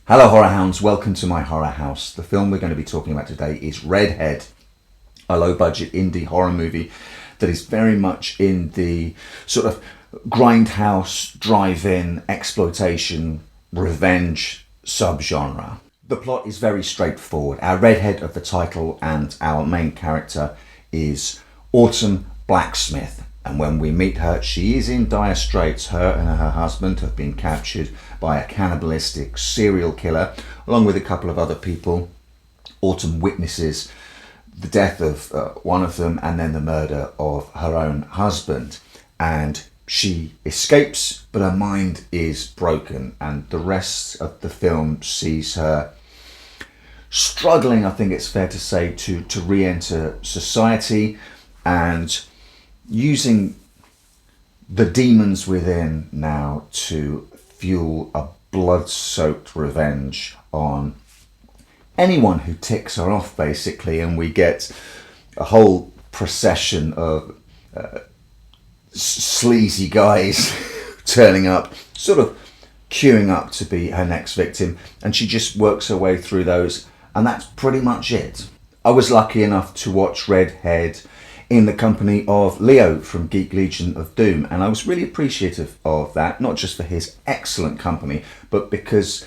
Hello horror hounds, welcome to my horror house. The film we're going to be talking about today is Redhead, a low budget indie horror movie that is very much in the sort of grindhouse, drive-in, exploitation, revenge subgenre. The plot is very straightforward. Our redhead of the title and our main character is Autumn Blacksmith. And when we meet her, she is in dire straits. Her and her husband have been captured by a cannibalistic serial killer, along with a couple of other people. Autumn witnesses the death of one of them and then the murder of her own husband. And she escapes, but her mind is broken. And the rest of the film sees her struggling, I think it's fair to say, to re-enter society and using the demons within now to fuel a blood-soaked revenge on anyone who ticks her off, basically. And we get a whole procession of sleazy guys turning up, sort of queuing up to be her next victim, and she just works her way through those, and that's pretty much it. I was lucky enough to watch Redhead in the company of Leo from Geek Legion of Doom, and I was really appreciative of that, not just for his excellent company, but because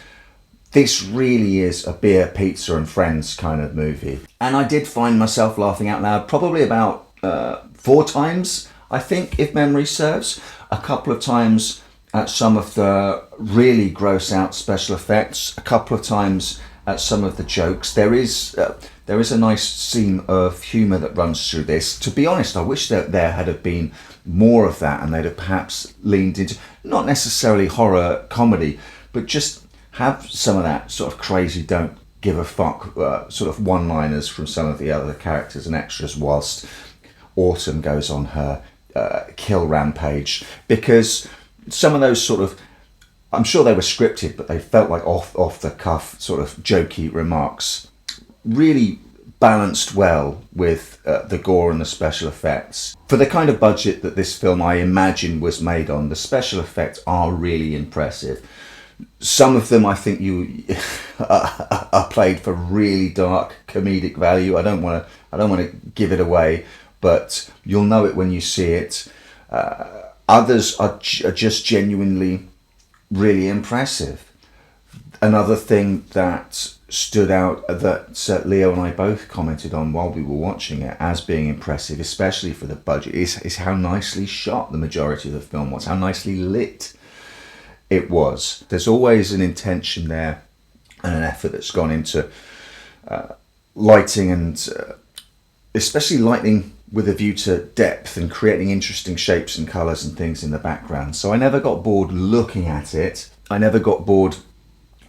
this really is a beer, pizza and friends kind of movie. And I did find myself laughing out loud probably about 4 times, I think, if memory serves. A couple of times at some of the really gross out special effects, a couple of times at some of the jokes. There is a nice seam of humour that runs through this. To be honest, I wish that there had have been more of that, and they'd have perhaps leaned into, not necessarily horror comedy, but just have some of that sort of crazy don't give a fuck sort of one-liners from some of the other characters and extras whilst Autumn goes on her kill rampage. Because some of those sort of, I'm sure they were scripted, but they felt like off the cuff sort of jokey remarks. Really balanced well with the gore and the special effects. For the kind of budget that this film, I imagine, was made on, the special effects are really impressive. Some of them, I think, are played for really dark comedic value. I don't want to give it away, but you'll know it when you see it. Others are just genuinely really impressive. Another thing that stood out that Leo and I both commented on while we were watching it as being impressive, especially for the budget, is how nicely shot the majority of the film was, how nicely lit it was. There's always an intention there and an effort that's gone into lighting, and especially lighting with a view to depth and creating interesting shapes and colours and things in the background. So I never got bored looking at it. I never got bored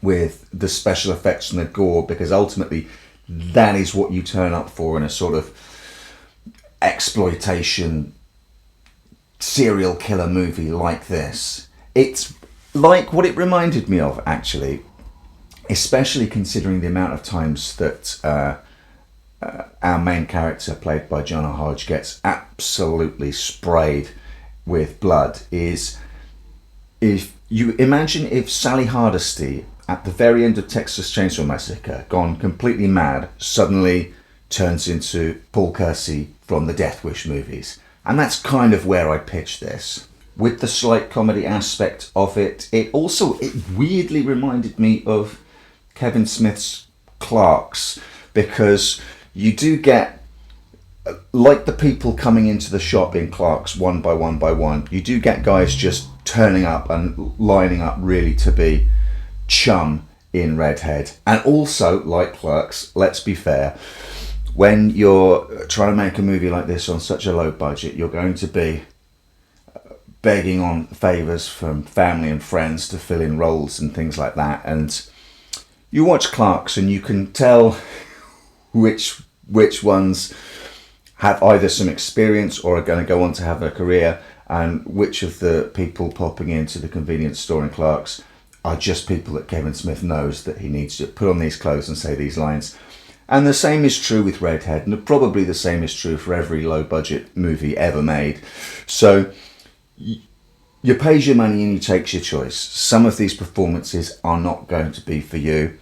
with the special effects and the gore, because ultimately that is what you turn up for in a sort of exploitation serial killer movie like this. It's like what it reminded me of, actually, especially considering the amount of times that our main character, played by Jonah Hodge, gets absolutely sprayed with blood. Is if you imagine if Sally Hardesty at the very end of Texas Chainsaw Massacre, gone completely mad, suddenly turns into Paul Kersey from the Death Wish movies. And that's kind of where I pitch this. With the slight comedy aspect of it, it weirdly reminded me of Kevin Smith's Clerks, because you do get, like the people coming into the shop in Clerks one by one by one, you do get guys just turning up and lining up really to be chum in Redhead. And also, like Clerks, let's be fair, when you're trying to make a movie like this on such a low budget, you're going to be begging on favours from family and friends to fill in roles and things like that. And you watch Clerks and you can tell which ones have either some experience or are going to go on to have a career, and which of the people popping into the convenience store in Clerks are just people that Kevin Smith knows that he needs to put on these clothes and say these lines. And the same is true with Redhead, and probably the same is true for every low budget movie ever made. So You pays your money and you takes your choice. Some of these performances are not going to be for you.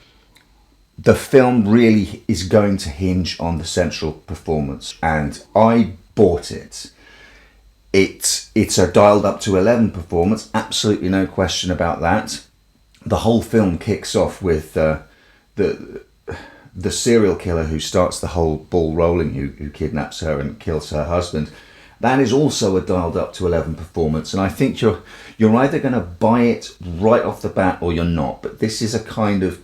The film really is going to hinge on the central performance, and I bought it. It's a dialed up to 11 performance, absolutely no question about that. The whole film kicks off with the serial killer who starts the whole ball rolling, who kidnaps her and kills her husband. That is also a dialed up to 11 performance, and I think you're either going to buy it right off the bat or you're not. But this is a kind of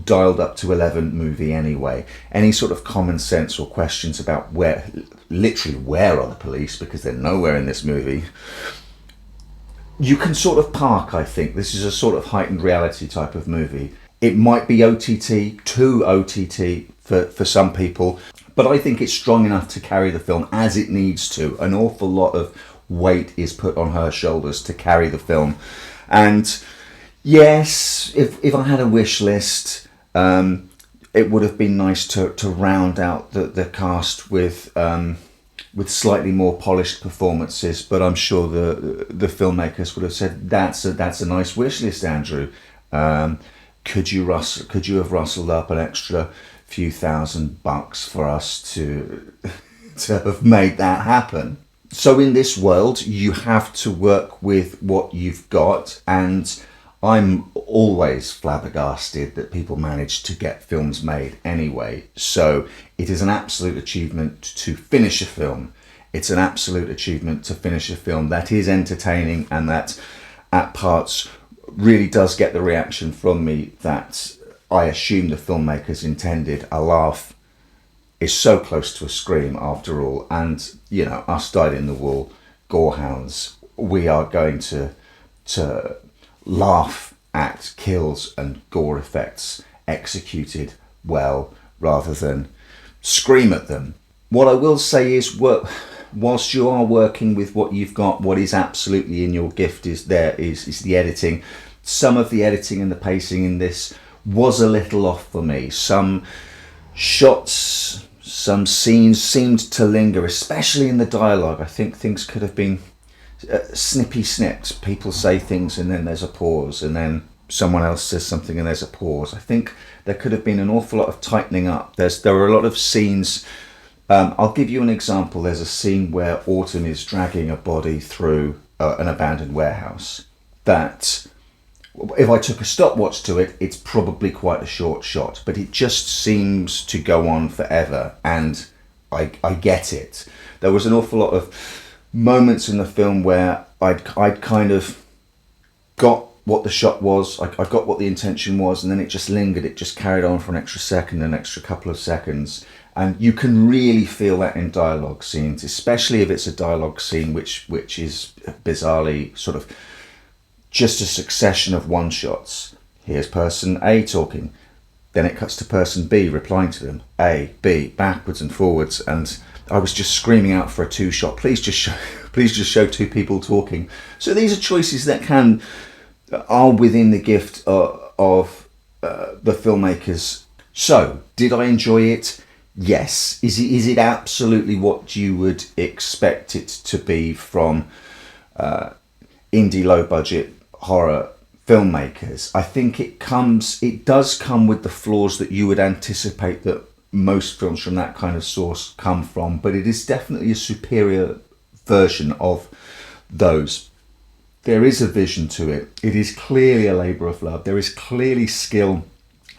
dialed up to 11 movie anyway. Any sort of common sense or questions about where are the police, because they're nowhere in this movie, you can sort of park. I think this is a sort of heightened reality type of movie. It might be OTT, too OTT for some people, but I think it's strong enough to carry the film as it needs to. An awful lot of weight is put on her shoulders to carry the film. And yes, if I had a wish list, it would have been nice to round out the cast with slightly more polished performances. But I'm sure the filmmakers would have said, that's a nice wish list, Andrew. Could you have rustled up an extra few $1,000 for us to have made that happen? So in this world, you have to work with what you've got, and I'm always flabbergasted that people manage to get films made anyway. So it is an absolute achievement to finish a film. It's an absolute achievement to finish a film that is entertaining and that at parts really does get the reaction from me that I assume the filmmakers intended. A laugh is so close to a scream after all, and you know, us dyed-in-the-wool gorehounds, we are going to laugh at kills and gore effects executed well rather than scream at them. What I will say is, whilst you are working with what you've got, what is absolutely in your gift is the editing. Some of the editing and the pacing in this was a little off for me. Some shots, some scenes seemed to linger, especially in the dialogue. I think things could have been snippy snips. People say things and then there's a pause, and then someone else says something and there's a pause. I think there could have been an awful lot of tightening up. There were a lot of scenes. I'll give you an example. There's a scene where Autumn is dragging a body through an abandoned warehouse that, if I took a stopwatch to it, it's probably quite a short shot, but it just seems to go on forever, and I get it. There was an awful lot of moments in the film where I'd kind of got what the shot was, I got what the intention was, and then it just lingered, it just carried on for an extra second, an extra couple of seconds. And you can really feel that in dialogue scenes, especially if it's a dialogue scene which is bizarrely sort of just a succession of one shots. Here's person A talking, then it cuts to person B replying to them, A, B, backwards and forwards, and I was just screaming out for a two shot. Please just show two people talking. So these are choices that are within the gift of the filmmakers. So did I enjoy it? Yes. Is it absolutely what you would expect it to be from indie low budget horror filmmakers? I think it does come with the flaws that you would anticipate that most films from that kind of source come from, but it is definitely a superior version of those. There is a vision to it. It is clearly a labour of love. There is clearly skill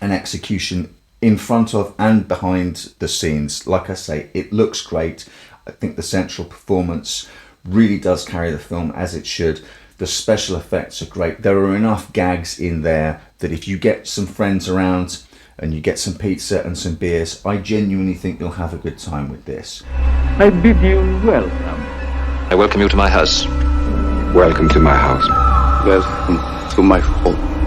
and execution in front of and behind the scenes. Like I say, it looks great. I think the central performance really does carry the film as it should. The special effects are great. There are enough gags in there that if you get some friends around and you get some pizza and some beers, I genuinely think you'll have a good time with this. I bid you welcome. I welcome you to my house. Welcome to my house. Welcome to my home.